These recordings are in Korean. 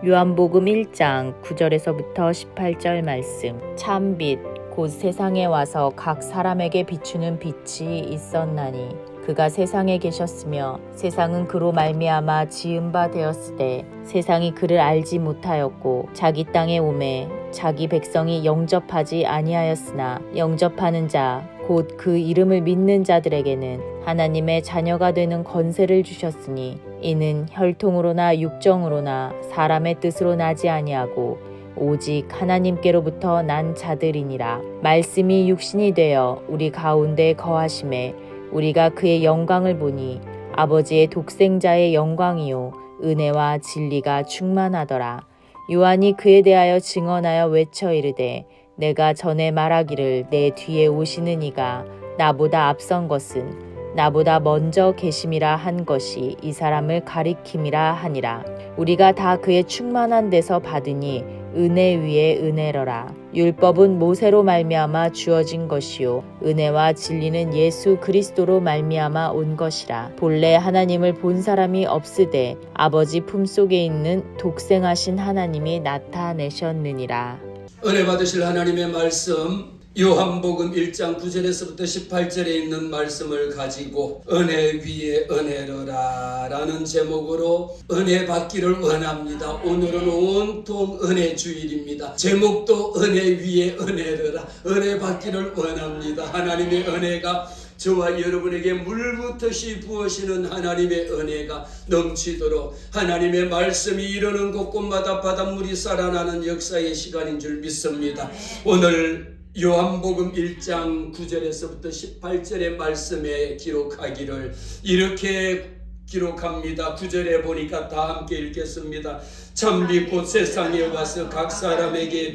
요한복음 1장 9절에서부터 18절 말씀. 참빛 곧 세상에 와서 각 사람에게 비추는 빛이 있었나니 그가 세상에 계셨으며 세상은 그로 말미암아 지은 바 되었으되 세상이 그를 알지 못하였고 자기 땅에 오매 자기 백성이 영접하지 아니하였으나 영접하는 자 곧 그 이름을 믿는 자들에게는 하나님의 자녀가 되는 권세를 주셨으니 이는 혈통으로나 육정으로나 사람의 뜻으로 나지 아니하고 오직 하나님께로부터 난 자들이니라. 말씀이 육신이 되어 우리 가운데 거하심에 우리가 그의 영광을 보니 아버지의 독생자의 영광이요 은혜와 진리가 충만하더라. 요한이 그에 대하여 증언하여 외쳐 이르되 내가 전에 말하기를 내 뒤에 오시는 이가 나보다 앞선 것은 나보다 먼저 계심이라 한 것이 이 사람을 가리킴이라 하니라. 우리가 다 그의 충만한 데서 받으니 은혜 위에 은혜러라. 율법은 모세로 말미암아 주어진 것이요 은혜와 진리는 예수 그리스도로 말미암아 온 것이라. 본래 하나님을 본 사람이 없으되 아버지 품속에 있는 독생하신 하나님이 나타내셨느니라. 은혜 받으실 하나님의 말씀, 요한복음 1장 9절에서부터 18절에 있는 말씀을 가지고 은혜 위에 은혜로라 라는 제목으로 은혜 받기를 원합니다. 오늘은 온통 은혜 주일입니다. 제목도 은혜 위에 은혜로라, 은혜 받기를 원합니다. 하나님의 은혜가 저와 여러분에게 물붓듯이 부어시는 하나님의 은혜가 넘치도록 하나님의 말씀이 이르는 곳곳마다 바닷물이 살아나는 역사의 시간인 줄 믿습니다. 오늘 요한복음 1장 9절에서부터 18절의 말씀에 기록하기를 이렇게 기록합니다. 9절에 보니까 다 함께 읽겠습니다. 참빛 곧 세상에 와서 각 사람에게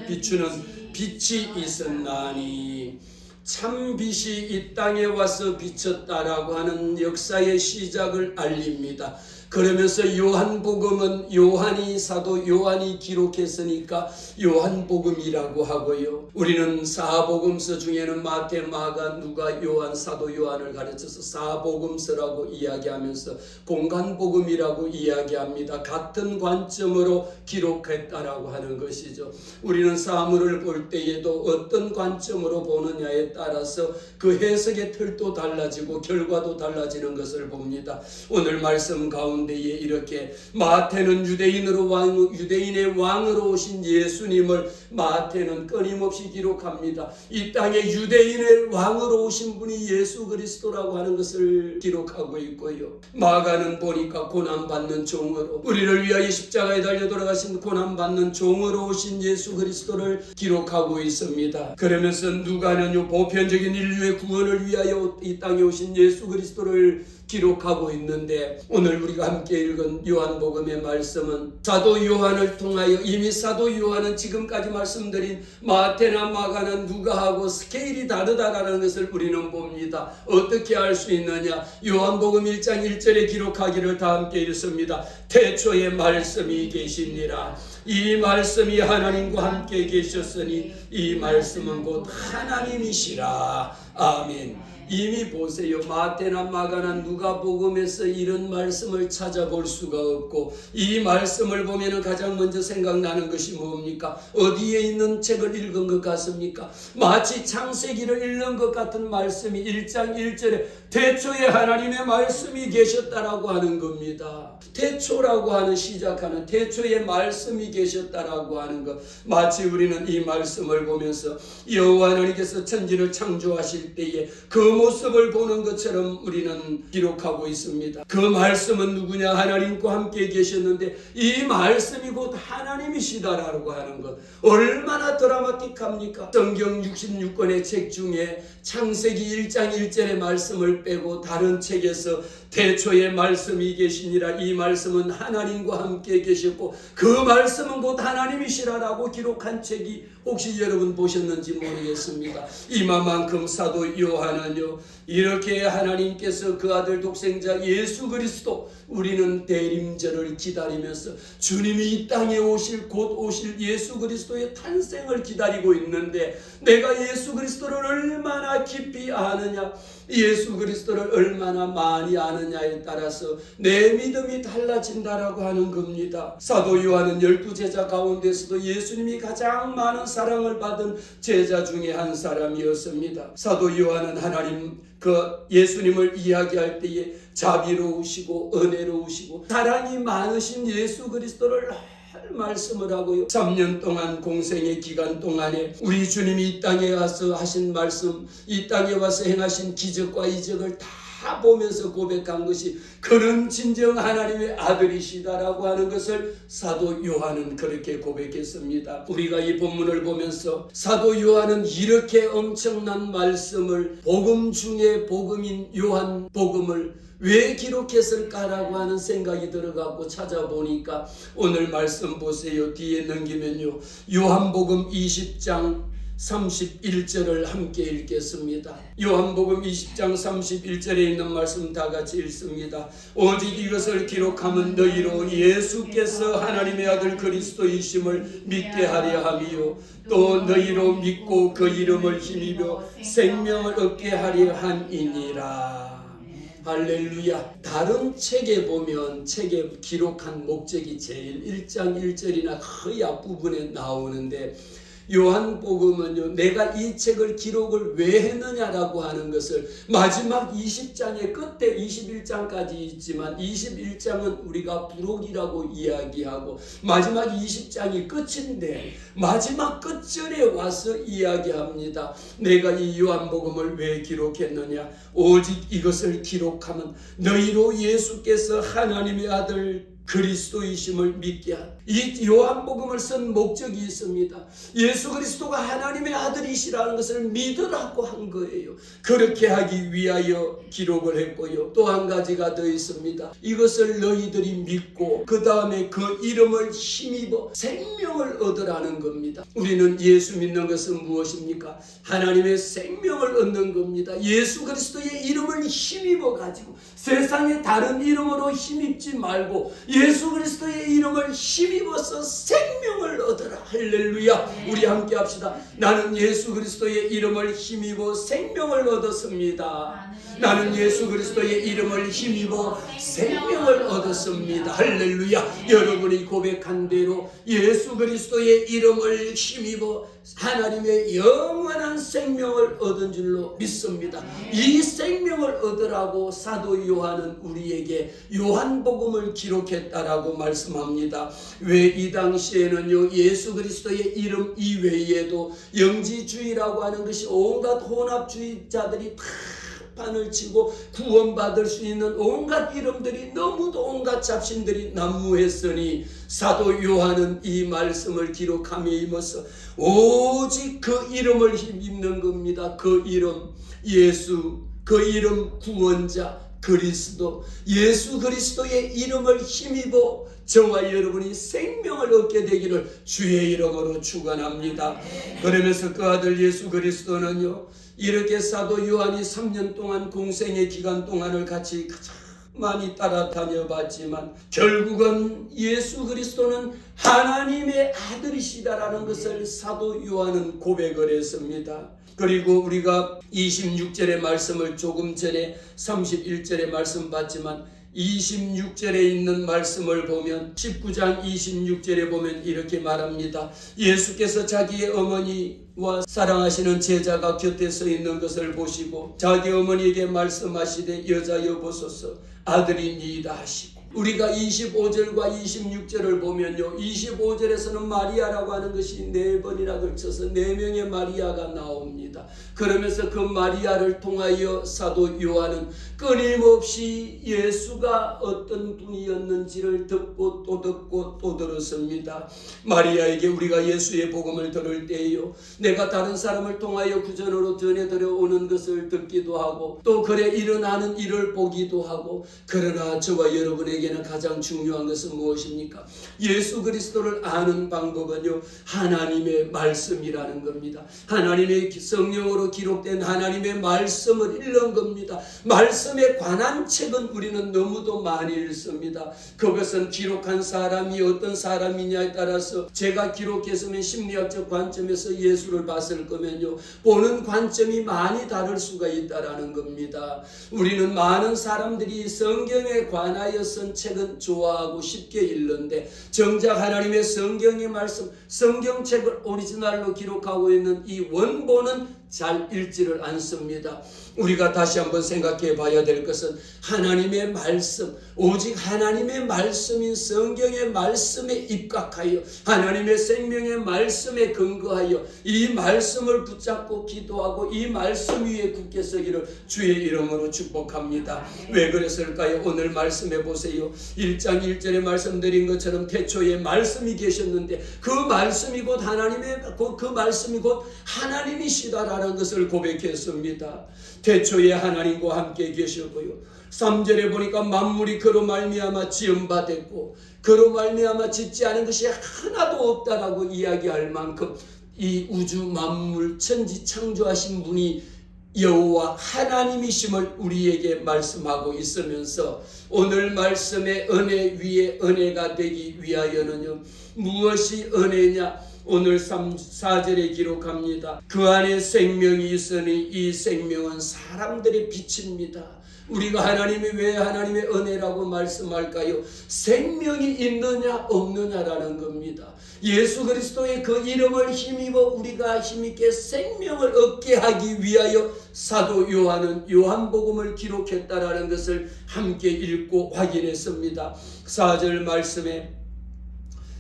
비추는 빛이 있었나니. 참빛이 이 땅에 와서 비쳤다라고 하는 역사의 시작을 알립니다. 그러면서 요한복음은 사도 요한이 기록했으니까 요한복음이라고 하고요. 우리는 사복음서 중에는 마태, 마가, 누가, 요한, 사도 요한을 가르쳐서 사복음서라고 이야기하면서 공간복음이라고 이야기합니다. 같은 관점으로 기록했다라고 하는 것이죠. 우리는 사물을 볼 때에도 어떤 관점으로 보느냐에 따라서 그 해석의 틀도 달라지고 결과도 달라지는 것을 봅니다. 오늘 말씀 가운데 이렇게 마태는 유대인의 왕으로 오신 예수님을 마태는 끊임없이 기록합니다. 이 땅에 유대인의 왕으로 오신 분이 예수 그리스도라고 하는 것을 기록하고 있고요. 마가는 보니까 고난받는 종으로 우리를 위하여 십자가에 달려 돌아가신 고난받는 종으로 오신 예수 그리스도를 기록하고 있습니다. 그러면서 누가는요 보편적인 인류의 구원을 위하여 이 땅에 오신 예수 그리스도를 기록하고 있는데 오늘 우리가 함께 읽은 요한복음의 말씀은 사도 요한을 통하여 이미 사도 요한은 지금까지 말씀드린 마태나 마가나 누가하고 스케일이 다르다라는 것을 우리는 봅니다. 어떻게 알 수 있느냐? 요한복음 1장 1절에 기록하기를 다 함께 읽습니다. 태초에 말씀이 계시니라. 이 말씀이 하나님과 함께 계셨으니 이 말씀은 곧 하나님이시라. 아멘. 이미 보세요. 마태나 마가나 누가복음에서 이런 말씀을 찾아볼 수가 없고 이 말씀을 보면 가장 먼저 생각나는 것이 뭡니까? 어디에 있는 책을 읽은 것 같습니까? 마치 창세기를 읽는 것 같은 말씀이 1장 1절에 태초에 하나님의 말씀이 계셨다라고 하는 겁니다. 태초라고 하는 시작하는 태초에 말씀이 계셨다라고 하는 것, 마치 우리는 이 말씀을 보면서 여호와 하나님께서 천지를 창조하실 때에 그 모습을 보는 것처럼 우리는 기록하고 있습니다. 그 말씀은 누구냐? 하나님과 함께 계셨는데 이 말씀이 곧 하나님이시다라고 하는 것, 얼마나 드라마틱합니까? 성경 66권의 책 중에 창세기 1장 1절의 말씀을 빼고 다른 책에서 태초에 말씀이 계시니라, 이 말씀은 하나님과 함께 계셨고 그 말씀은 곧 하나님이시라라고 기록한 책이 혹시 여러분 보셨는지 모르겠습니다. 이만큼 사도 요한은요 이렇게 하나님께서 그 아들 독생자 예수 그리스도 우리는 대림절을 기다리면서 주님이 이 땅에 오실 곧 오실 예수 그리스도의 탄생을 기다리고 있는데 내가 예수 그리스도를 얼마나 깊이 아느냐, 예수 그리스도를 얼마나 많이 아느냐에 따라서 내 믿음이 달라진다라고 하는 겁니다. 사도 요한은 12제자 가운데서도 예수님이 가장 많은 사랑을 받은 제자 중에 한 사람이었습니다. 사도 요한은 하나님 예수님을 이야기할 때에 자비로우시고 은혜로우시고 사랑이 많으신 예수 그리스도를 말씀을 하고요. 3년 동안 공생의 기간 동안에 우리 주님이 이 땅에 와서 하신 말씀, 이 땅에 와서 행하신 기적과 이적을 다 보면서 고백한 것이 그는 진정 하나님의 아들이시다라고 하는 것을 사도 요한은 그렇게 고백했습니다. 우리가 이 본문을 보면서 사도 요한은 이렇게 엄청난 말씀을 복음 중에 복음인 요한 복음을 왜 기록했을까라고 하는 생각이 들어가고 찾아보니까 오늘 말씀 보세요. 뒤에 넘기면요. 요한복음 20장 31절을 함께 읽겠습니다. 요한복음 20장 31절에 있는 말씀 다 같이 읽습니다. 오직 이것을 기록하면 너희로 예수께서 하나님의 아들 그리스도이심을 믿게 하려 함이요 또 너희로 믿고 그 이름을 힘입어 생명을 얻게 하려 함이니라. 할렐루야. 다른 책에 보면 책에 기록한 목적이 제일 1장 1절이나 거의 앞부분에 나오는데 요한복음은요, 내가 이 책을 기록을 왜 했느냐라고 하는 것을 마지막 20장의 끝에 21장까지 있지만 21장은 우리가 부록이라고 이야기하고 마지막 20장이 끝인데 마지막 끝절에 와서 이야기합니다. 내가 이 요한복음을 왜 기록했느냐? 오직 이것을 기록하면 너희로 예수께서 하나님의 아들 그리스도이심을 믿게 한 이 요한복음을 쓴 목적이 있습니다. 예수 그리스도가 하나님의 아들이시라는 것을 믿으라고 한 거예요. 그렇게 하기 위하여 기록을 했고요. 또 한 가지가 더 있습니다. 이것을 너희들이 믿고 그 다음에 그 이름을 힘입어 생명을 얻으라는 겁니다. 우리는 예수 믿는 것은 무엇입니까? 하나님의 생명을 얻는 겁니다. 예수 그리스도의 이름을 힘입어 가지고 세상의 다른 이름으로 힘입지 말고 예수 그리스도의 이름을 힘입어서 생명을 얻어라. 할렐루야. 우리 함께 합시다. 나는 예수 그리스도의 이름을 힘입어 생명을 얻었습니다. 나는 예수 그리스도의 이름을 힘입어 생명을 얻었습니다. 할렐루야. 여러분이 고백한 대로 예수 그리스도의 이름을 힘입어 하나님의 영원한 생명을 얻은 줄로 믿습니다. 이 생명을 얻으라고 사도 요한은 우리에게 요한복음을 기록했다라고 말씀합니다. 왜 이 당시에는요, 예수 그리스도의 이름 이외에도 영지주의라고 하는 것이 온갖 혼합주의자들이 다 판을 치고 구원받을 수 있는 온갖 이름들이 너무도 온갖 잡신들이 난무했으니 사도 요한은 이 말씀을 기록함에 임해서 오직 그 이름을 힘입는 겁니다. 그 이름 예수, 그 이름 구원자 그리스도, 예수 그리스도의 이름을 힘입어 저와 여러분이 생명을 얻게 되기를 주의 이름으로 축원합니다. 그러면서 그 아들 예수 그리스도는요, 이렇게 사도 요한이 3년 동안 공생의 기간 동안을 같이 가장 많이 따라다녀 봤지만 결국은 예수 그리스도는 하나님의 아들이시다라는 것을 사도 요한은 고백을 했습니다. 그리고 우리가 26절의 말씀을 조금 전에 31절의 말씀 봤지만 26절에 있는 말씀을 보면 19장 26절에 보면 이렇게 말합니다. 예수께서 자기의 어머니와 사랑하시는 제자가 곁에 서 있는 것을 보시고 자기 어머니에게 말씀하시되 여자여 보소서 아들이니이다 하시고, 우리가 25절과 26절을 보면요, 25절에서는 마리아라고 하는 것이 4번이나 걸쳐서 4명의 마리아가 나옵니다. 그러면서 그 마리아를 통하여 사도 요한은 끊임없이 예수가 어떤 분이었는지를 듣고 또 들었습니다. 마리아에게 우리가 예수의 복음을 들을 때요, 내가 다른 사람을 통하여 구전으로 전해드려 오는 것을 듣기도 하고 또 그래 일어나는 일을 보기도 하고, 그러나 저와 여러분에게 우리에게는 가장 중요한 것은 무엇입니까? 예수 그리스도를 아는 방법은요, 하나님의 말씀이라는 겁니다. 하나님의 성령으로 기록된 하나님의 말씀을 읽는 겁니다. 말씀에 관한 책은 우리는 너무도 많이 읽습니다. 그것은 기록한 사람이 어떤 사람이냐에 따라서, 제가 기록했으면 심리학적 관점에서 예수를 봤을 거면요, 보는 관점이 많이 다를 수가 있다라는 겁니다. 우리는 많은 사람들이 성경에 관하여 쓴 책은 좋아하고 쉽게 읽는데, 정작 하나님의 성경의 말씀, 성경책을 오리지널로 기록하고 있는 이 원본은 잘 읽지를 않습니다. 우리가 다시 한번 생각해 봐야 될 것은 하나님의 말씀, 오직 하나님의 말씀인 성경의 말씀에 입각하여 하나님의 생명의 말씀에 근거하여 이 말씀을 붙잡고 기도하고 이 말씀 위에 굳게 서기를 주의 이름으로 축복합니다. 왜 그랬을까요? 오늘 말씀해 보세요. 1장 1절에 말씀드린 것처럼 태초에 말씀이 계셨는데 그 말씀이 곧 그 말씀이 곧 하나님이시다라는 것을 고백했습니다. 태초에 하나님과 함께 계셨고요. 3절에 보니까 만물이 그로 말미암아 지음받았고 그로 말미암아 짓지 않은 것이 하나도 없다라고 이야기할 만큼 이 우주 만물 천지 창조하신 분이 여호와 하나님이심을 우리에게 말씀하고 있으면서, 오늘 말씀의 은혜 위에 은혜가 되기 위하여는요, 무엇이 은혜냐? 오늘 4절에 기록합니다. 그 안에 생명이 있으니 이 생명은 사람들의 빛입니다. 우리가 하나님이 왜 하나님의 은혜라고 말씀할까요? 생명이 있느냐 없느냐라는 겁니다. 예수 그리스도의 그 이름을 힘입어 우리가 힘있게 생명을 얻게 하기 위하여 사도 요한은 요한복음을 기록했다라는 것을 함께 읽고 확인했습니다. 4절 말씀에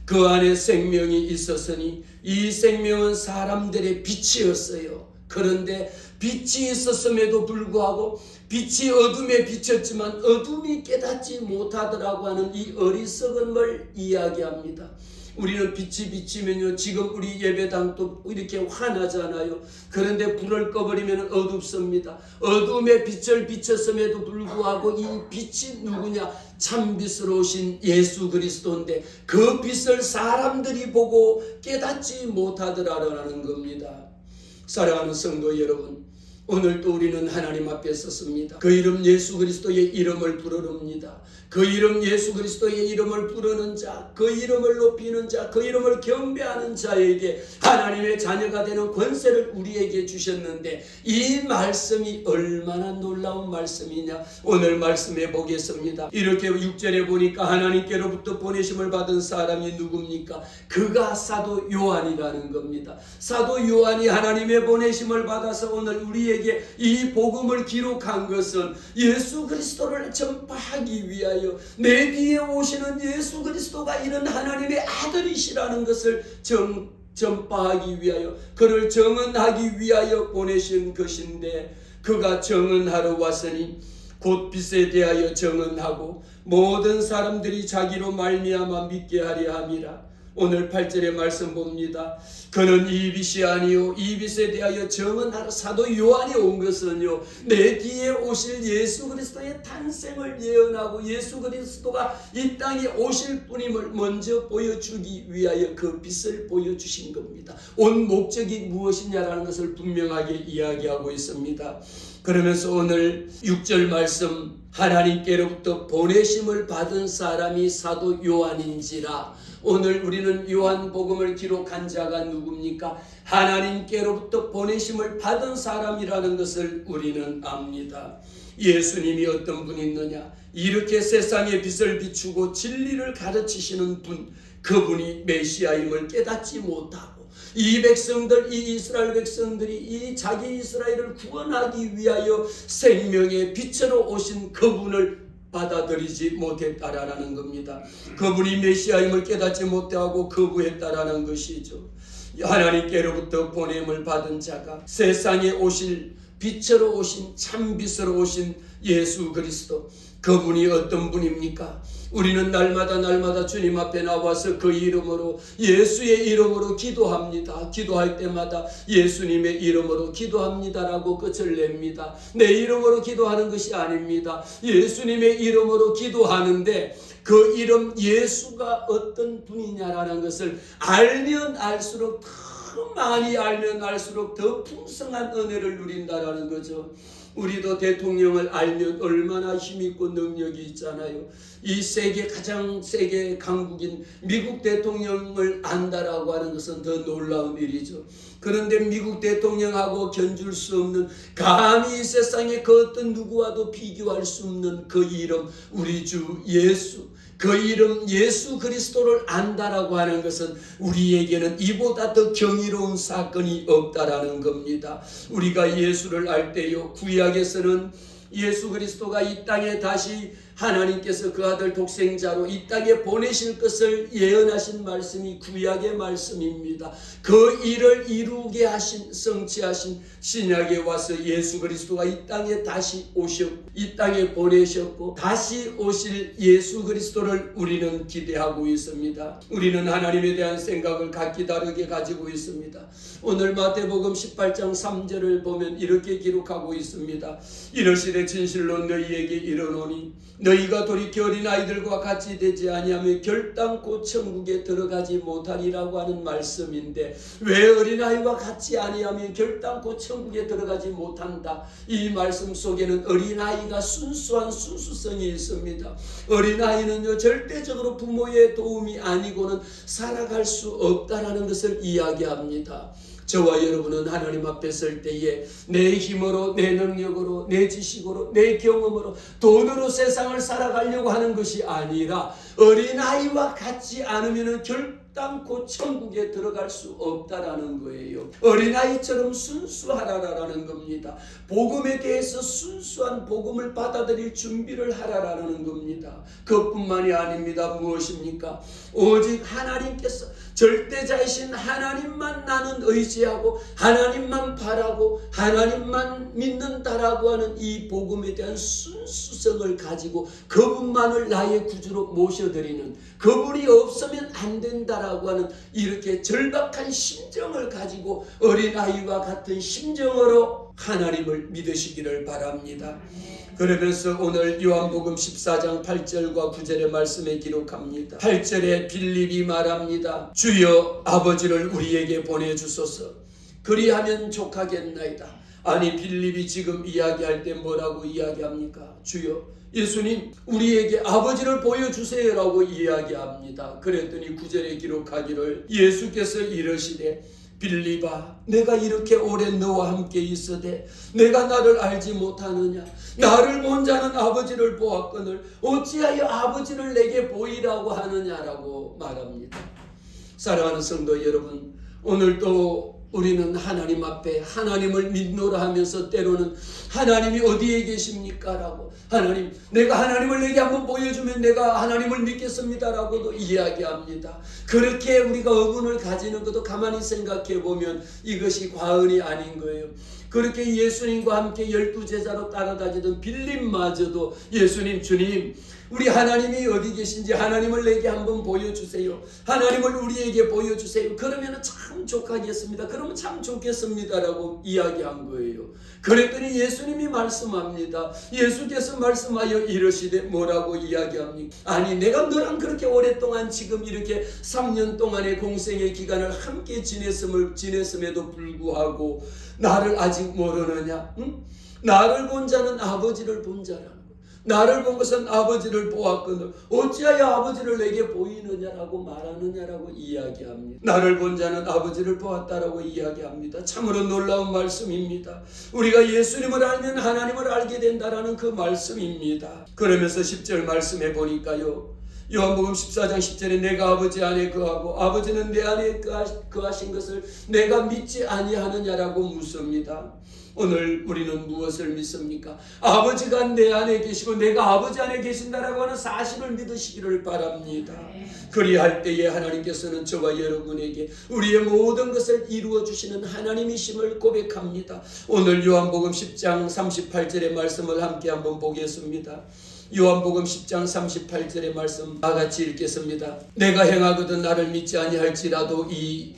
그 안에 생명이 있었으니 이 생명은 사람들의 빛이었어요. 그런데 빛이 있었음에도 불구하고 빛이 어둠에 비쳤지만 어둠이 깨닫지 못하더라고 하는 이 어리석음을 이야기합니다. 우리는 빛이 비치면요, 지금 우리 예배당도 이렇게 환하잖아요. 그런데 불을 꺼버리면 어둡습니다. 어둠에 빛을 비쳤음에도 불구하고 이 빛이 누구냐? 참빛으로 오신 예수 그리스도인데 그 빛을 사람들이 보고 깨닫지 못하더라라는 겁니다. 사랑하는 성도 여러분, 오늘도 우리는 하나님 앞에 섰습니다. 그 이름 예수 그리스도의 이름을 부르릅니다. 그 이름 예수 그리스도의 이름을 부르는 자, 그 이름을 높이는 자, 그 이름을 경배하는 자에게 하나님의 자녀가 되는 권세를 우리에게 주셨는데 이 말씀이 얼마나 놀라운 말씀이냐? 오늘 말씀해 보겠습니다. 이렇게 6절에 보니까 하나님께로부터 보내심을 받은 사람이 누굽니까? 그가 사도 요한이라는 겁니다. 사도 요한이 하나님의 보내심을 받아서 오늘 우리에게 이 복음을 기록한 것은 예수 그리스도를 전파하기 위하여 내 뒤에 오시는 예수 그리스도가 이런 하나님의 아들이시라는 것을 전파하기 위하여, 그를 정언하기 위하여 보내신 것인데, 그가 정언하러 왔으니 곧 빛에 대하여 정언하고 모든 사람들이 자기로 말미암아 믿게 하려 함이라. 오늘 8절의 말씀 봅니다. 그는 이 빛이 아니요 이 빛에 대하여 정언하러 사도 요한이 온 것은요, 내 뒤에 오실 예수 그리스도의 탄생을 예언하고 예수 그리스도가 이 땅에 오실 분임을 먼저 보여주기 위하여 그 빛을 보여주신 겁니다. 온 목적이 무엇이냐라는 것을 분명하게 이야기하고 있습니다. 그러면서 오늘 6절 말씀, 하나님께로부터 보내심을 받은 사람이 사도 요한인지라. 오늘 우리는 요한복음을 기록한 자가 누굽니까? 하나님께로부터 보내심을 받은 사람이라는 것을 우리는 압니다. 예수님이 어떤 분이 있느냐? 이렇게 세상의 빛을 비추고 진리를 가르치시는 분, 그분이 메시아임을 깨닫지 못하고 이 백성들, 이 이스라엘 백성들이 이 자기 이스라엘을 구원하기 위하여 생명의 빛으로 오신 그분을 받아들이지 못했다라는 겁니다. 그분이 메시아임을 깨닫지 못하고 거부했다라는 것이죠. 하나님께로부터 보냄을 받은 자가 세상에 오실 빛으로 오신 참빛으로 오신 예수 그리스도, 그분이 어떤 분입니까? 우리는 날마다 주님 앞에 나와서 그 이름으로, 예수의 이름으로 기도합니다. 기도할 때마다 예수님의 이름으로 기도합니다라고 끝을 냅니다. 내 이름으로 기도하는 것이 아닙니다. 예수님의 이름으로 기도하는데 그 이름 예수가 어떤 분이냐라는 것을 알면 알수록, 더 많이 알면 알수록 더 풍성한 은혜를 누린다라는 거죠. 우리도 대통령을 알면 얼마나 힘있고 능력이 있잖아요. 이 세계 가장 세계 강국인 미국 대통령을 안다라고 하는 것은 더 놀라운 일이죠. 그런데 미국 대통령하고 견줄 수 없는, 감히 이 세상에 그 어떤 누구와도 비교할 수 없는 그 이름, 우리 주 예수, 그 이름 예수 그리스도를 안다라고 하는 것은 우리에게는 이보다 더 경이로운 사건이 없다라는 겁니다. 우리가 예수를 알 때요, 구약에서는 예수 그리스도가 이 땅에 다시 하나님께서 그 아들 독생자로 이 땅에 보내실 것을 예언하신 말씀이 구약의 말씀입니다. 그 일을 이루게 하신, 성취하신 신약에 와서 예수 그리스도가 이 땅에 다시 오셨고, 이 땅에 보내셨고 다시 오실 예수 그리스도를 우리는 기대하고 있습니다. 우리는 하나님에 대한 생각을 각기 다르게 가지고 있습니다. 오늘 마태복음 18장 3절을 보면 이렇게 기록하고 있습니다. 이르시되 진실로 너희에게 이르노니 너희가 돌이켜 어린아이들과 같이 되지 아니하면 결단코 천국에 들어가지 못하리라고 하는 말씀인데, 왜 어린아이와 같이 아니하면 결단코 천국에 들어가지 못한다? 이 말씀 속에는 어린아이가 순수한 순수성이 있습니다. 어린아이는요, 절대적으로 부모의 도움이 아니고는 살아갈 수 없다라는 것을 이야기합니다. 저와 여러분은 하나님 앞에 설 때에 내 힘으로, 내 능력으로, 내 지식으로, 내 경험으로, 돈으로 세상을 살아가려고 하는 것이 아니라 어린아이와 같지 않으면 결단코 천국에 들어갈 수 없다라는 거예요. 어린아이처럼 순수하라라는 겁니다. 복음에 대해서 순수한 복음을 받아들일 준비를 하라라는 겁니다. 그뿐만이 아닙니다. 무엇입니까? 오직 하나님께서, 절대자이신 하나님만 나는 의지하고 하나님만 바라고 하나님만 믿는다라고 하는 이 복음에 대한 순수성을 가지고 그분만을 나의 구주로 모셔드리는, 그분이 없으면 안 된다라고 하는 이렇게 절박한 심정을 가지고 어린아이와 같은 심정으로 하나님을 믿으시기를 바랍니다. 그러면서 오늘 요한복음 14장 8절과 9절의 말씀에 기록합니다. 8절에 빌립이 말합니다. 주여 아버지를 우리에게 보내주소서, 그리하면 족하겠나이다. 아니, 빌립이 지금 이야기할 때 뭐라고 이야기합니까? 주여, 예수님 우리에게 아버지를 보여주세요라고 이야기합니다. 그랬더니 9절에 기록하기를 예수께서 이르시되 빌립아, 내가 이렇게 오래 너와 함께 있으되 내가 나를 알지 못하느냐? 나를 본 자는 아버지를 보았거늘 어찌하여 아버지를 내게 보이라고 하느냐라고 말합니다. 사랑하는 성도 여러분, 오늘도 우리는 하나님 앞에 하나님을 믿노라 하면서 때로는 하나님이 어디에 계십니까? 라고, 하나님, 내가 하나님을 내게 한번 보여주면 내가 하나님을 믿겠습니다 라고도 이야기합니다. 그렇게 우리가 의문을 가지는 것도 가만히 생각해 보면 이것이 과언이 아닌 거예요. 그렇게 예수님과 함께 12제자로 따라다니던 빌립마저도 예수님, 주님, 우리 하나님이 어디 계신지 하나님을 내게 한번 보여주세요. 하나님을 우리에게 보여주세요. 그러면 참 좋겠습니다. 그러면 참 좋겠습니다라고 이야기한 거예요. 그랬더니 예수님이 말씀합니다. 예수께서 말씀하여 이르시되 뭐라고 이야기합니까? 아니, 내가 너랑 그렇게 오랫동안 지금 이렇게 3년 동안의 공생의 기간을 함께 지냈음에도 불구하고 나를 아직 모르느냐? 응? 나를 본 자는 아버지를 본 자라. 나를 본 것은 아버지를 보았거늘 어찌하여 아버지를 내게 보이느냐라고 말하느냐라고 이야기합니다. 나를 본 자는 아버지를 보았다라고 이야기합니다. 참으로 놀라운 말씀입니다. 우리가 예수님을 알면 하나님을 알게 된다라는 그 말씀입니다. 그러면서 10절 말씀해 보니까요, 요한복음 14장 10절에 내가 아버지 안에 거하고 아버지는 내 안에 거하신 것을 내가 믿지 아니하느냐라고 묻습니다. 오늘 우리는 무엇을 믿습니까? 아버지가 내 안에 계시고 내가 아버지 안에 계신다라고 하는 사실을 믿으시기를 바랍니다. 그리할 때에 하나님께서는 저와 여러분에게 우리의 모든 것을 이루어 주시는 하나님이심을 고백합니다. 오늘 요한복음 10장 38절의 말씀을 함께 한번 보겠습니다. 요한복음 10장 38절의 말씀 다 같이 읽겠습니다. 내가 행하거든 나를 믿지 아니할지라도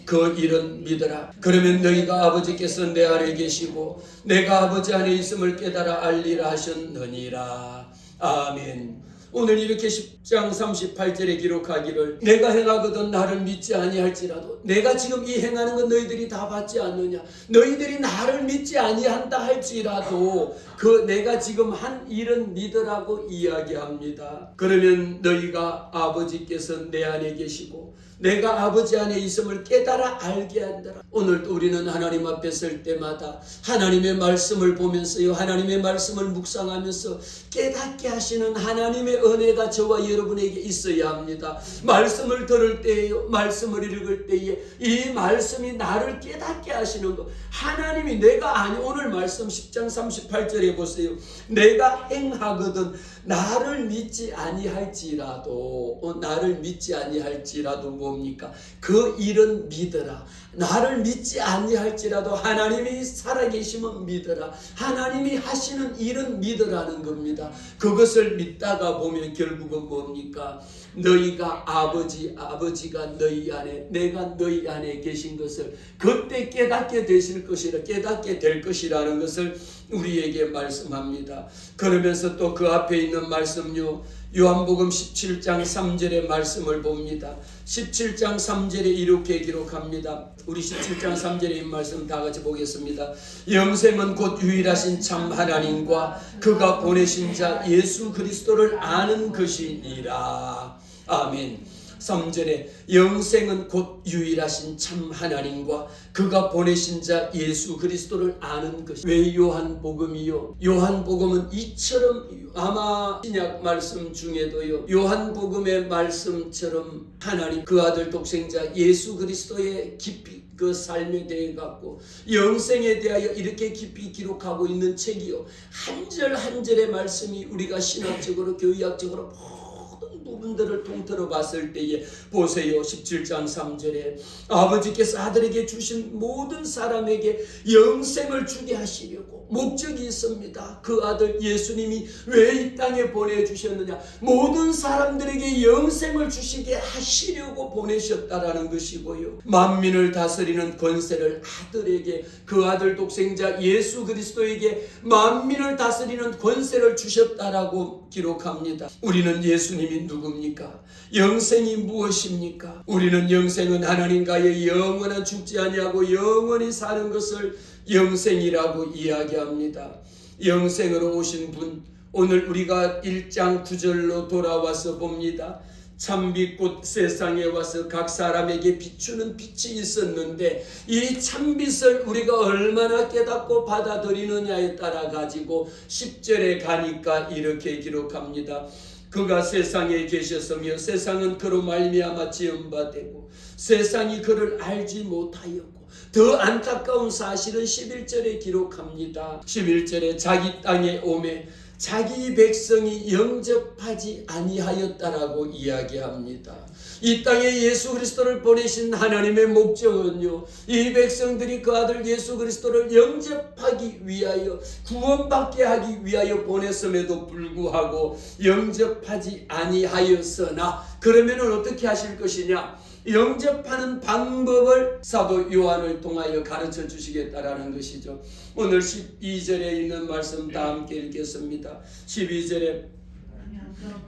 그 일은 믿으라. 그러면 너희가 아버지께서 내 안에 계시고 내가 아버지 안에 있음을 깨달아 알리라 하셨느니라. 아멘. 오늘 이렇게 10장 38절에 기록하기를 내가 행하거든 나를 믿지 아니할지라도, 내가 지금 이 행하는 건 너희들이 다 받지 않느냐, 너희들이 나를 믿지 아니한다 할지라도 그 내가 지금 한 일은 믿으라고 이야기합니다. 그러면 너희가 아버지께서 내 안에 계시고 내가 아버지 안에 있음을 깨달아 알게 한다라. 오늘도 우리는 하나님 앞에 설 때마다 하나님의 말씀을 보면서요, 하나님의 말씀을 묵상하면서 깨닫게 하시는 하나님의 은혜가 저와 여러분에게 있어야 합니다. 말씀을 들을 때에요, 말씀을 읽을 때에 이 말씀이 나를 깨닫게 하시는 것, 하나님이 내가 아니, 오늘 말씀 10장 38절에 보세요. 내가 행하거든 나를 믿지 아니할지라도, 나를 믿지 아니할지라도 뭡니까? 그 일은 믿어라. 나를 믿지 아니할지라도 하나님이 살아계시면 믿어라. 하나님이 하시는 일은 믿으라는 겁니다. 그것을 믿다가 보면 결국은 뭡니까? 너희가 아버지가 너희 안에, 내가 너희 안에 계신 것을 그때 깨닫게 되실 것이라, 깨닫게 될 것이라는 것을 우리에게 말씀합니다. 그러면서 또 그 앞에 있는 말씀요, 요한복음 17장 3절의 말씀을 봅니다. 17장 3절에 이렇게 기록합니다. 우리 17장 3절의 이 말씀 다 같이 보겠습니다. 영생은 곧 유일하신 참 하나님과 그가 보내신 자 예수 그리스도를 아는 것이니라. 아멘. 3절에 영생은 곧 유일하신 참 하나님과 그가 보내신 자 예수 그리스도를 아는 것. 왜 요한복음이요? 요한복음은 이처럼 아마 신약 말씀 중에도요, 요한복음의 말씀처럼 하나님 그 아들 독생자 예수 그리스도의 깊이 그 삶에 대해 갖고 영생에 대하여 이렇게 깊이 기록하고 있는 책이요, 한 절 한 절의 말씀이 우리가 신학적으로 교의학적으로 모든 부분들을 통틀어 봤을 때에 보세요. 17장 3절에 아버지께서 아들에게 주신 모든 사람에게 영생을 주게 하시려고 목적이 있습니다. 그 아들 예수님이 왜 이 땅에 보내주셨느냐? 모든 사람들에게 영생을 주시게 하시려고 보내셨다라는 것이고요, 만민을 다스리는 권세를 아들에게, 그 아들 독생자 예수 그리스도에게 만민을 다스리는 권세를 주셨다라고 기록합니다. 우리는 예수님이 누굽니까? 영생이 무엇입니까? 우리는 영생은 하나님과의 영원한 죽지 아니하고 영원히 사는 것을 영생이라고 이야기합니다. 영생으로 오신 분, 오늘 우리가 1장 9절로 돌아와서 봅니다. 참빛 곧 세상에 와서 각 사람에게 비추는 빛이 있었는데 이 참빛을 우리가 얼마나 깨닫고 받아들이느냐에 따라 가지고 10절에 가니까 이렇게 기록합니다. 그가 세상에 계셨으며 세상은 그로 말미암아 지은 바 되고 세상이 그를 알지 못하였고, 더 안타까운 사실은 11절에 기록합니다. 11절에 자기 땅에 오매 자기 백성이 영접하지 아니하였다라고 이야기합니다. 이 땅에 예수 그리스도를 보내신 하나님의 목적은요, 이 백성들이 그 아들 예수 그리스도를 영접하기 위하여, 구원받게 하기 위하여 보냈음에도 불구하고 영접하지 아니하였으나, 그러면 어떻게 하실 것이냐? 영접하는 방법을 사도 요한을 통하여 가르쳐 주시겠다라는 것이죠. 오늘 12절에 있는 말씀 다 함께 읽겠습니다. 12절에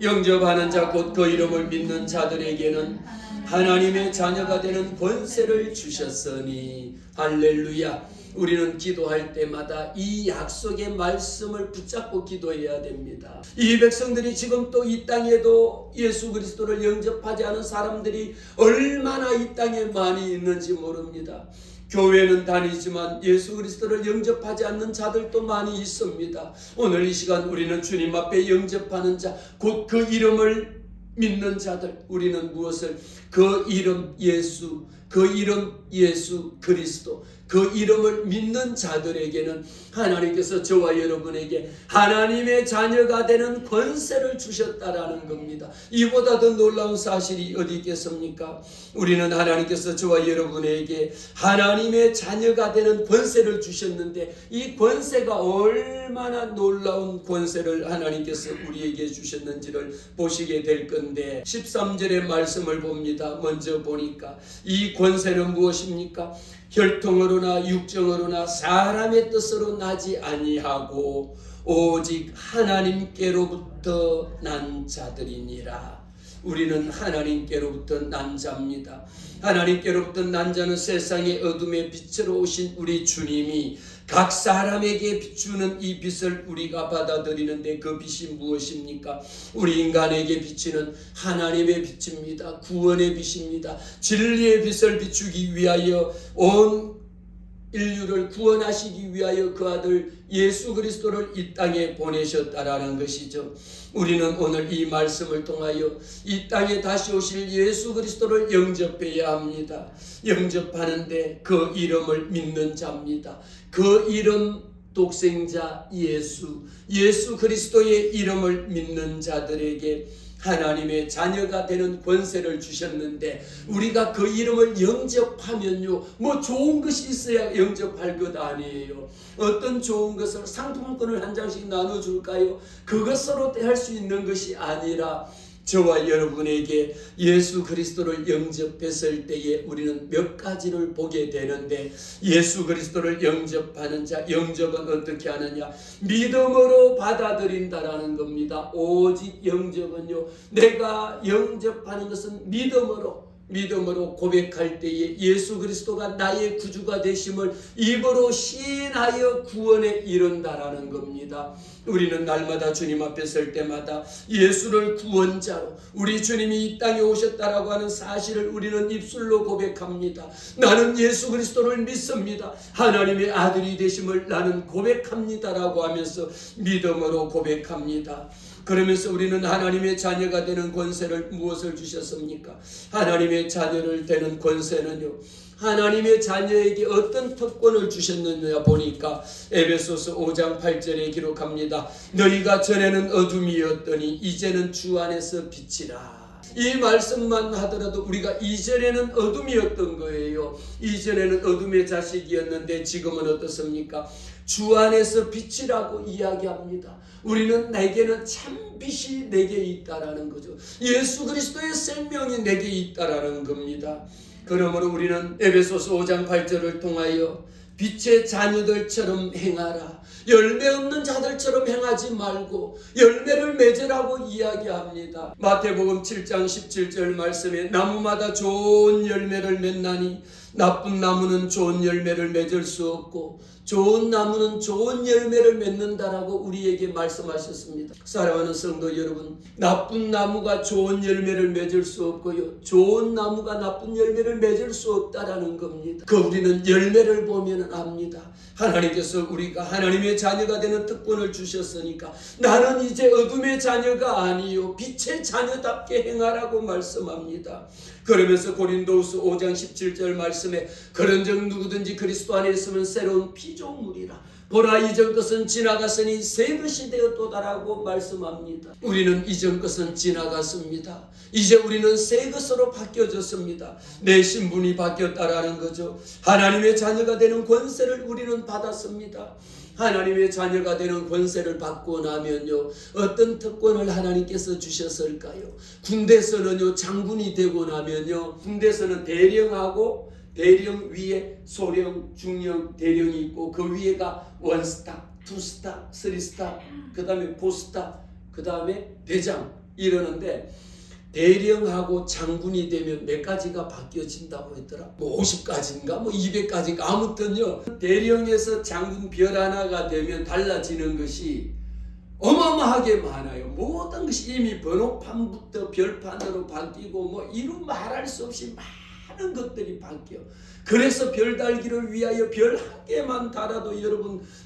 영접하는 자 곧 그 이름을 믿는 자들에게는 하나님의 자녀가 되는 권세를 주셨으니. 할렐루야. 우리는 기도할 때마다 이 약속의 말씀을 붙잡고 기도해야 됩니다. 이 백성들이 지금 또 이 땅에도 예수 그리스도를 영접하지 않은 사람들이 얼마나 이 땅에 많이 있는지 모릅니다. 교회는 다니지만 예수 그리스도를 영접하지 않는 자들도 많이 있습니다. 오늘 이 시간 우리는 주님 앞에 영접하는 자, 곧 그 이름을 믿는 자들, 우리는 무엇을? 그 이름 예수, 그 이름 예수 그리스도, 그 이름을 믿는 자들에게는 하나님께서 저와 여러분에게 하나님의 자녀가 되는 권세를 주셨다라는 겁니다. 이보다 더 놀라운 사실이 어디 있겠습니까? 우리는 하나님께서 저와 여러분에게 하나님의 자녀가 되는 권세를 주셨는데 이 권세가 얼마나 놀라운 권세를 하나님께서 우리에게 주셨는지를 보시게 될 건데 13절의 말씀을 봅니다. 먼저 보니까 이 권세는 무엇입니까? 혈통으로나 육정으로나 사람의 뜻으로 나지 아니하고 오직 하나님께로부터 난 자들이니라. 우리는 하나님께로부터 난 자입니다. 하나님께로부터 난 자는 세상의 어둠의 빛으로 오신 우리 주님이 각 사람에게 비추는 이 빛을 우리가 받아들이는데 그 빛이 무엇입니까? 우리 인간에게 비치는 하나님의 빛입니다. 구원의 빛입니다. 진리의 빛을 비추기 위하여 온 인류를 구원하시기 위하여 그 아들 예수 그리스도를 이 땅에 보내셨다라는 것이죠. 우리는 오늘 이 말씀을 통하여 이 땅에 다시 오실 예수 그리스도를 영접해야 합니다. 영접하는데 그 이름을 믿는 자입니다. 그 이름 독생자 예수 그리스도의 이름을 믿는 자들에게 하나님의 자녀가 되는 권세를 주셨는데 우리가 그 이름을 영접하면요 뭐 좋은 것이 있어야 영접할 것 아니에요. 어떤 좋은 것을 상품권을 한 장씩 나눠줄까요? 그것으로 할 수 있는 것이 아니라 저와 여러분에게 예수 그리스도를 영접했을 때에 우리는 몇 가지를 보게 되는데 예수 그리스도를 영접하는 자, 영접은 어떻게 하느냐? 믿음으로 받아들인다라는 겁니다. 오직 영접은요, 내가 영접하는 것은 믿음으로 고백할 때에 예수 그리스도가 나의 구주가 되심을 입으로 시인하여 구원에 이른다라는 겁니다. 우리는 날마다 주님 앞에 설 때마다 예수를 구원자로 우리 주님이 이 땅에 오셨다라고 하는 사실을 우리는 입술로 고백합니다. 나는 예수 그리스도를 믿습니다. 하나님의 아들이 되심을 나는 고백합니다라고 하면서 믿음으로 고백합니다. 그러면서 우리는 하나님의 자녀가 되는 권세를 무엇을 주셨습니까? 하나님의 자녀를 되는 권세는요, 하나님의 자녀에게 어떤 특권을 주셨느냐 보니까 에베소서 5장 8절에 기록합니다. 너희가 전에는 어둠이었더니 이제는 주 안에서 빛이라. 이 말씀만 하더라도 우리가 이전에는 어둠이었던 거예요. 이전에는 어둠의 자식이었는데 지금은 어떻습니까? 주 안에서 빛이라고 이야기합니다. 우리는 내게는 참 빛이 내게 있다라는 거죠. 예수 그리스도의 생명이 내게 있다라는 겁니다. 그러므로 우리는 에베소서 5장 8절을 통하여 빛의 자녀들처럼 행하라. 열매 없는 자들처럼 행하지 말고 열매를 맺으라고 이야기합니다. 마태복음 7장 17절 말씀에 나무마다 좋은 열매를 맺나니 나쁜 나무는 좋은 열매를 맺을 수 없고 좋은 나무는 좋은 열매를 맺는다라고 우리에게 말씀하셨습니다. 사랑하는 성도 여러분, 나쁜 나무가 좋은 열매를 맺을 수 없고요, 좋은 나무가 나쁜 열매를 맺을 수 없다라는 겁니다. 그 우리는 열매를 보면 압니다. 하나님께서 우리가 하나님의 자녀가 되는 특권을 주셨으니까 나는 이제 어둠의 자녀가 아니요 빛의 자녀답게 행하라고 말씀합니다. 그러면서 고린도후서 5장 17절 말씀에 그런즉 누구든지 그리스도 안에 있으면 새로운 피조물이라. 보라 이전 것은 지나갔으니 새 것이 되었도다라고 말씀합니다. 우리는 이전 것은 지나갔습니다. 이제 우리는 새 것으로 바뀌어졌습니다. 내 신분이 바뀌었다라는 거죠. 하나님의 자녀가 되는 권세를 우리는 받았습니다. 하나님의 자녀가 되는 권세를 받고 나면요, 어떤 특권을 하나님께서 주셨을까요? 군대에서는요, 장군이 되고 나면요, 군대에서는 대령하고 대령 위에 소령, 중령, 대령이 있고 그 위에가 원스타, 투스타, 쓰리스타, 그 다음에 포스타, 그 다음에 대장 이러는데 대령하고 장군이 되면 몇 가지가 바뀌어진다고 했더라. 뭐 50가지인가 뭐 200가지인가 아무튼요. 대령에서 장군 별 하나가 되면 달라지는 것이 어마어마하게 많아요. 모든 것이 이미 번호판부터 별판으로 바뀌고 뭐 이루 말할 수 없이 많은 것들이 바뀌어. 그래서 별 달기를 위하여 별 한 개만 달아도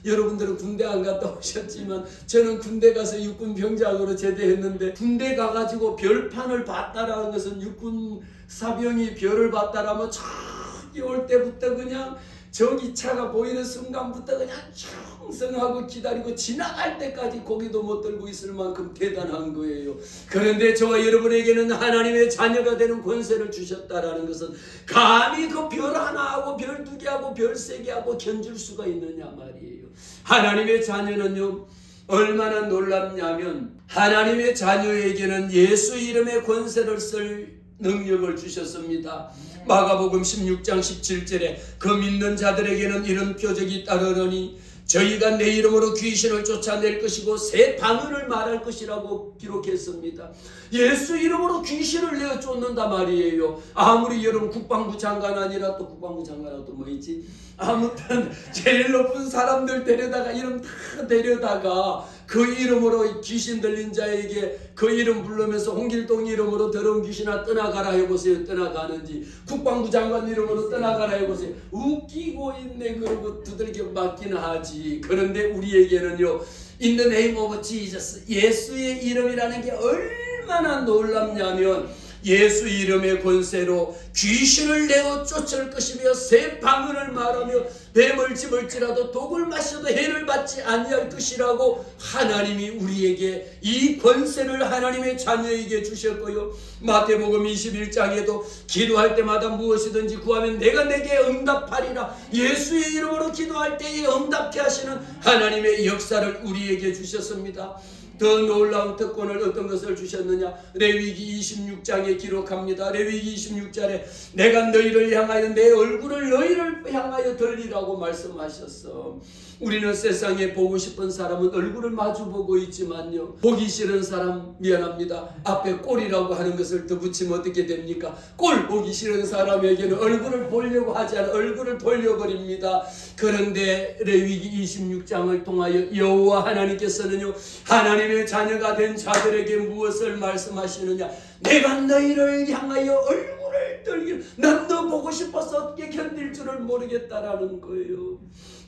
여러분들은 군대 안 갔다 오셨지만 저는 군대 가서 육군 병장으로 제대했는데 군대 가가지고 별판을 봤다라는 것은 육군 사병이 별을 봤다라면 저기 올 때부터 그냥 저기 차가 보이는 순간부터 그냥 충성하고 기다리고 지나갈 때까지 고개도 못 들고 있을 만큼 대단한 거예요. 그런데 저와 여러분에게는 하나님의 자녀가 되는 권세를 주셨다라는 것은 감히 그 별 하나하고 별 2개하고 별 3개하고 견줄 수가 있느냐 말이에요. 하나님의 자녀는요, 얼마나 놀랍냐면 하나님의 자녀에게는 예수 이름의 권세를 쓸 능력을 주셨습니다. 마가복음 16장 17절에 그 믿는 자들에게는 이런 표적이 따르더니 저희가 내 이름으로 귀신을 쫓아낼 것이고 새 방언을 말할 것이라고 기록했습니다. 예수 이름으로 귀신을 내어 쫓는다 말이에요. 아무리 여러분 국방부 장관 아니라 또 국방부 장관하고 또 뭐 있지? 아무튼 제일 높은 사람들 데려다가 이름 다 데려다가 그 이름으로 귀신 들린 자에게 그 이름 부르면서 홍길동 이름으로 더러운 귀신아 떠나가라 해보세요. 떠나가는지. 국방부 장관 이름으로 떠나가라 해보세요. 웃기고 있네. 그러고 두들겨 맞기는 하지. 그런데 우리에게는요, In the name of Jesus, 예수의 이름이라는 게 얼마나 놀랍냐면 예수 이름의 권세로 귀신을 내어 쫓을 것이며 새 방언을 말하며 뱀을 집을지라도 독을 마셔도 해를 받지 아니할 것이라고 하나님이 우리에게 이 권세를 하나님의 자녀에게 주셨고요. 마태복음 21장에도 기도할 때마다 무엇이든지 구하면 내가 내게 응답하리라. 예수의 이름으로 기도할 때에 응답케 하시는 하나님의 역사를 우리에게 주셨습니다. 더 놀라운 특권을 어떤 것을 주셨느냐? 레위기 26장에 기록합니다. 레위기 26장에 내가 너희를 향하여 내 얼굴을 너희를 향하여 들리라고 말씀하셨어. 우리는 세상에 보고 싶은 사람은 얼굴을 마주보고 있지만요, 보기 싫은 사람 미안합니다. 앞에 꼴이라고 하는 것을 더 붙이면 어떻게 됩니까? 꼴 보기 싫은 사람에게는 얼굴을 보려고 하지 않아 얼굴을 돌려버립니다. 그런데 레위기 26장을 통하여 여호와 하나님께서는요, 하나님의 자녀가 된 자들에게 무엇을 말씀하시느냐? 내가 너희를 향하여 얼굴을 들기, 난 너 보고 싶어서 어떻게 견딜 줄을 모르겠다라는 거예요.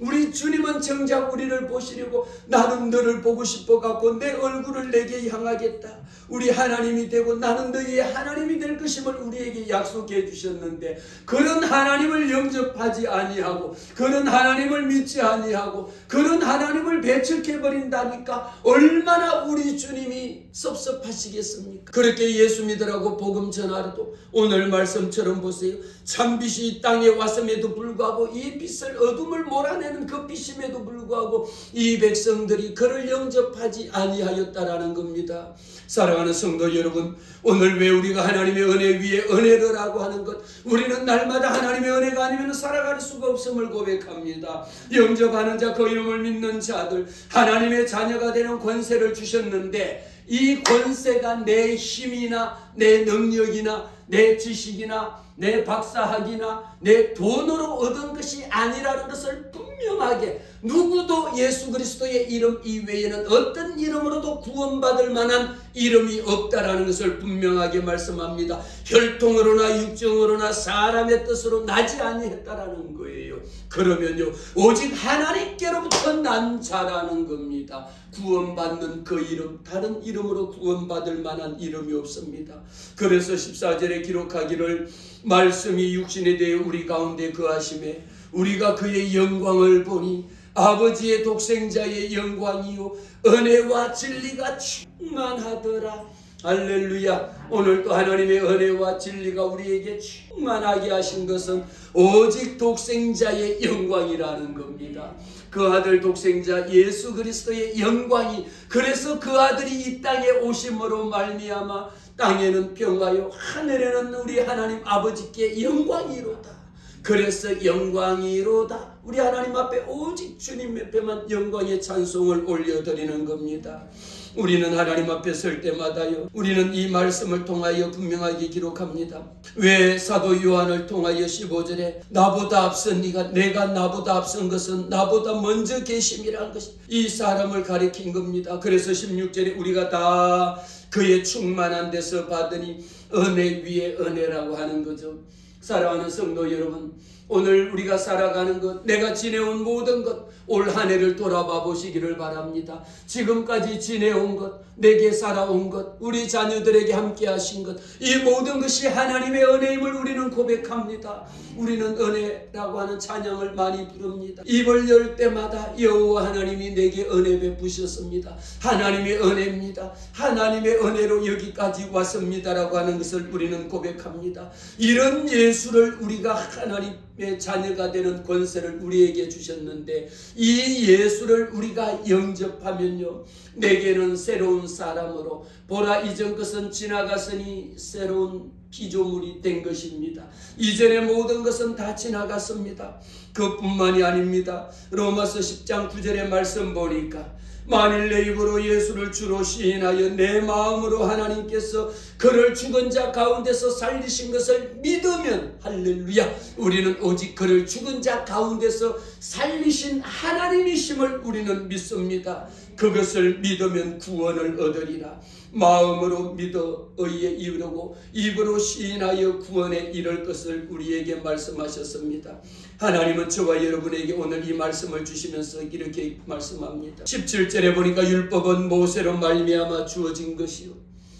우리 주님은 정작 우리를 보시려고 나는 너를 보고 싶어 갖고 내 얼굴을 내게 향하겠다. 우리 하나님이 되고 나는 너희의 하나님이 될 것임을 우리에게 약속해 주셨는데, 그런 하나님을 영접하지 아니하고 그런 하나님을 믿지 아니하고 그런 하나님을 배척해 버린다니까 얼마나 우리 주님이 섭섭하시겠습니까? 그렇게 예수 믿으라고 복음 전하려도 오늘 말씀처럼 보세요. 참빛이 이 땅에 왔음에도 불구하고 이 빛을 어둠을 몰아내는 그 빛임에도 불구하고 이 백성들이 그를 영접하지 아니하였다라는 겁니다. 사랑하는 성도 여러분, 오늘 왜 우리가 하나님의 은혜 위에 은혜라고 하는 것, 우리는 날마다 하나님의 은혜가 아니면 살아갈 수가 없음을 고백합니다. 영접하는 자, 그 이름을 믿는 자들, 하나님의 자녀가 되는 권세를 주셨는데 이 권세가 내 힘이나 내 능력이나 내 지식이나 내 박사학위나 내 돈으로 얻은 것이 아니라는 것을 분명하게, 누구도 예수 그리스도의 이름 이외에는 어떤 이름으로도 구원받을 만한 이름이 없다라는 것을 분명하게 말씀합니다. 혈통으로나 육정으로나 사람의 뜻으로 나지 아니했다라는 거예요. 그러면요, 오직 하나님께로부터 난 자라는 겁니다. 구원받는 그 이름, 다른 이름으로 구원받을 만한 이름이 없습니다. 그래서 14절에 기록하기를 말씀이 육신에 대해 우리 가운데 거하심에 우리가 그의 영광을 보니 아버지의 독생자의 영광이요 은혜와 진리가 충만하더라. 할렐루야. 오늘도 하나님의 은혜와 진리가 우리에게 충만하게 하신 것은 오직 독생자의 영광이라는 겁니다. 그 아들 독생자 예수 그리스도의 영광이, 그래서 그 아들이 이 땅에 오심으로 말미암아 땅에는 평화요 하늘에는 우리 하나님 아버지께 영광이로다. 그래서 영광이로다. 우리 하나님 앞에 오직 주님 앞에만 영광의 찬송을 올려드리는 겁니다. 우리는 하나님 앞에 설 때마다요, 우리는 이 말씀을 통하여 분명하게 기록합니다. 왜 사도 요한을 통하여 15절에 나보다 앞선 내가 나보다 앞선 것은 나보다 먼저 계심이라는 것이 이 사람을 가리킨 겁니다. 그래서 16절에 우리가 다 그의 충만한 데서 받으니 은혜 위에 은혜라고 하는 거죠. 사랑하는 성도 여러분, 오늘 우리가 살아가는 것, 내가 지내온 모든 것, 올 한 해를 돌아봐 보시기를 바랍니다. 지금까지 지내온 것, 내게 살아온 것, 우리 자녀들에게 함께 하신 것, 이 모든 것이 하나님의 은혜임을 우리는 고백합니다. 우리는 은혜라고 하는 찬양을 많이 부릅니다. 입을 열 때마다 여호와 하나님이 내게 은혜 베푸셨습니다. 하나님의 은혜입니다. 하나님의 은혜로 여기까지 왔습니다라고 하는 것을 우리는 고백합니다. 이런 예수를 우리가 하나님의 자녀가 되는 권세를 우리에게 주셨는데, 이 예수를 우리가 영접하면요, 내게는 새로운 사람으로, 보라 이전 것은 지나갔으니 새로운 피조물이 된 것입니다. 이전의 모든 것은 다 지나갔습니다. 그뿐만이 아닙니다. 로마서 10장 9절의 말씀 보니까, 만일 내 입으로 예수를 주로 시인하여 내 마음으로 하나님께서 그를 죽은 자 가운데서 살리신 것을 믿으면, 할렐루야, 우리는 오직 그를 죽은 자 가운데서 살리신 하나님이심을 우리는 믿습니다. 그것을 믿으면 구원을 얻으리라. 마음으로 믿어 의에 이르고 입으로 시인하여 구원에 이를 것을 우리에게 말씀하셨습니다. 하나님은 저와 여러분에게 오늘 이 말씀을 주시면서 이렇게 말씀합니다. 17절에 보니까 율법은 모세로 말미암아 주어진 것이요,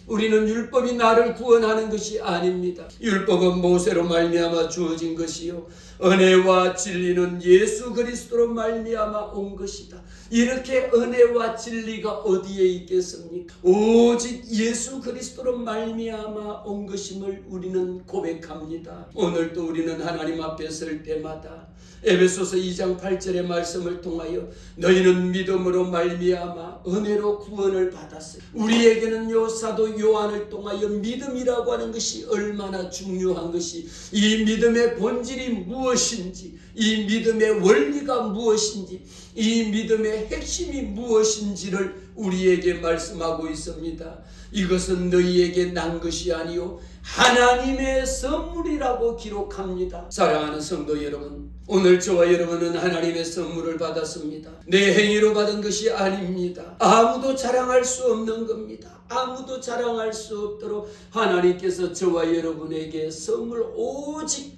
우리는 율법이 나를 구원하는 것이 아닙니다. 율법은 모세로 말미암아 주어진 것이요, 은혜와 진리는 예수 그리스도로 말미암아 온 것이다. 이렇게 은혜와 진리가 어디에 있겠습니까? 오직 예수 그리스도로 말미암아 온 것임을 우리는 고백합니다. 오늘도 우리는 하나님 앞에 설 때마다 에베소서 2장 8절의 말씀을 통하여 너희는 믿음으로 말미암아 은혜로 구원을 받았어요. 우리에게는요, 사도 요한을 통하여 믿음이라고 하는 것이 얼마나 중요한 것이, 이 믿음의 본질이 무엇인지, 이 믿음의 원리가 무엇인지, 이 믿음의 핵심이 무엇인지를 우리에게 말씀하고 있습니다. 이것은 너희에게 난 것이 아니요 하나님의 선물이라고 기록합니다. 사랑하는 성도 여러분, 오늘 저와 여러분은 하나님의 선물을 받았습니다. 내 행위로 받은 것이 아닙니다. 아무도 자랑할 수 없는 겁니다. 아무도 자랑할 수 없도록 하나님께서 저와 여러분에게 선물,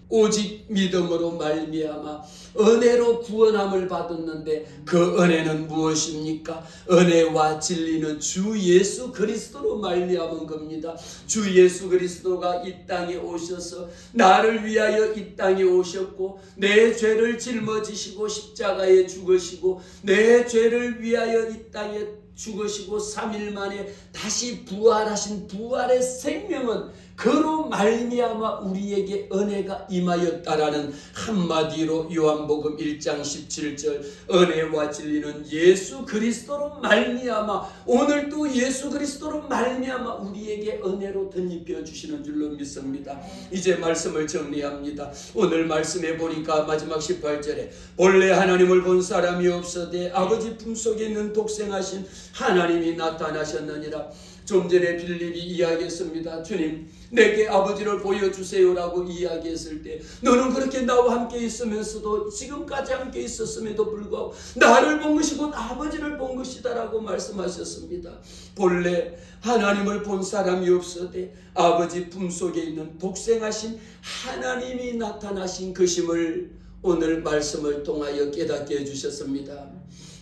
오직 믿음으로 말미암아 은혜로 구원함을 받았는데, 그 은혜는 무엇입니까? 은혜와 진리는 주 예수 그리스도로 말미암은 겁니다. 주 예수 그리스도가 이 땅에 오셔서 나를 위하여 이 땅에 오셨고, 내 죄를 짊어지시고 십자가에 죽으시고, 내 죄를 위하여 이 땅에 죽으시고 3일 만에 다시 부활하신 부활의 생명은 그로 말미암아 우리에게 은혜가 임하였다라는 한마디로 요한복음 1장 17절, 은혜와 진리는 예수 그리스도로 말미암아, 오늘도 예수 그리스도로 말미암아 우리에게 은혜로 덧입혀 주시는 줄로 믿습니다. 이제 말씀을 정리합니다. 오늘 말씀에 보니까 마지막 18절에 본래 하나님을 본 사람이 없어되 아버지 품속에 있는 독생하신 하나님이 나타나셨느니라. 좀 전에 빌립이 이야기했습니다. 주님, 내게 아버지를 보여주세요라고 이야기했을 때, 너는 그렇게 나와 함께 있으면서도, 지금까지 함께 있었음에도 불구하고 나를 본 것이 곧 아버지를 본 것이다라고 말씀하셨습니다. 본래 하나님을 본 사람이 없어되 아버지 품속에 있는 독생하신 하나님이 나타나신 것임을 오늘 말씀을 통하여 깨닫게 해주셨습니다.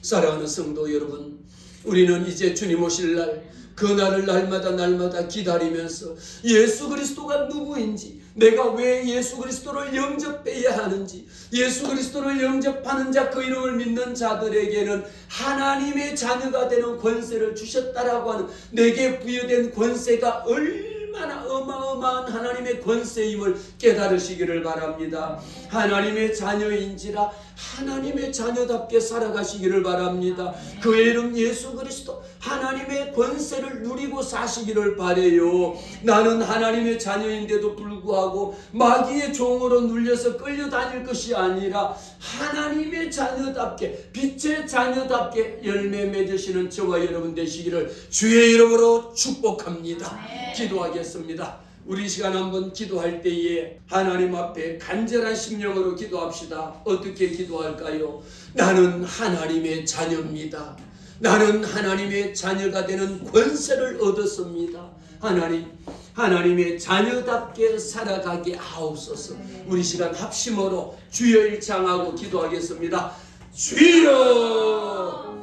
사랑하는 성도 여러분, 우리는 이제 주님 오실 날, 그날을 날마다 기다리면서 예수 그리스도가 누구인지, 내가 왜 예수 그리스도를 영접해야 하는지, 예수 그리스도를 영접하는 자, 그 이름을 믿는 자들에게는 하나님의 자녀가 되는 권세를 주셨다라고 하는, 내게 부여된 권세가 얼마나 어마어마한 하나님의 권세임을 깨달으시기를 바랍니다. 하나님의 자녀인지라 하나님의 자녀답게 살아가시기를 바랍니다. 그의 이름 예수 그리스도, 하나님의 권세를 누리고 사시기를 바라요. 나는 하나님의 자녀인데도 불구하고 마귀의 종으로 눌려서 끌려다닐 것이 아니라 하나님의 자녀답게, 빛의 자녀답게 열매 맺으시는 저와 여러분 되시기를 주의 이름으로 축복합니다. 기도하겠습니다. 우리 시간 한번 기도할 때에 하나님 앞에 간절한 심령으로 기도합시다. 어떻게 기도할까요? 나는 하나님의 자녀입니다. 나는 하나님의 자녀가 되는 권세를 얻었습니다. 하나님, 하나님의 자녀답게 살아가게 하옵소서. 우리 시간 합심으로 주여 일창하고 기도하겠습니다. 주여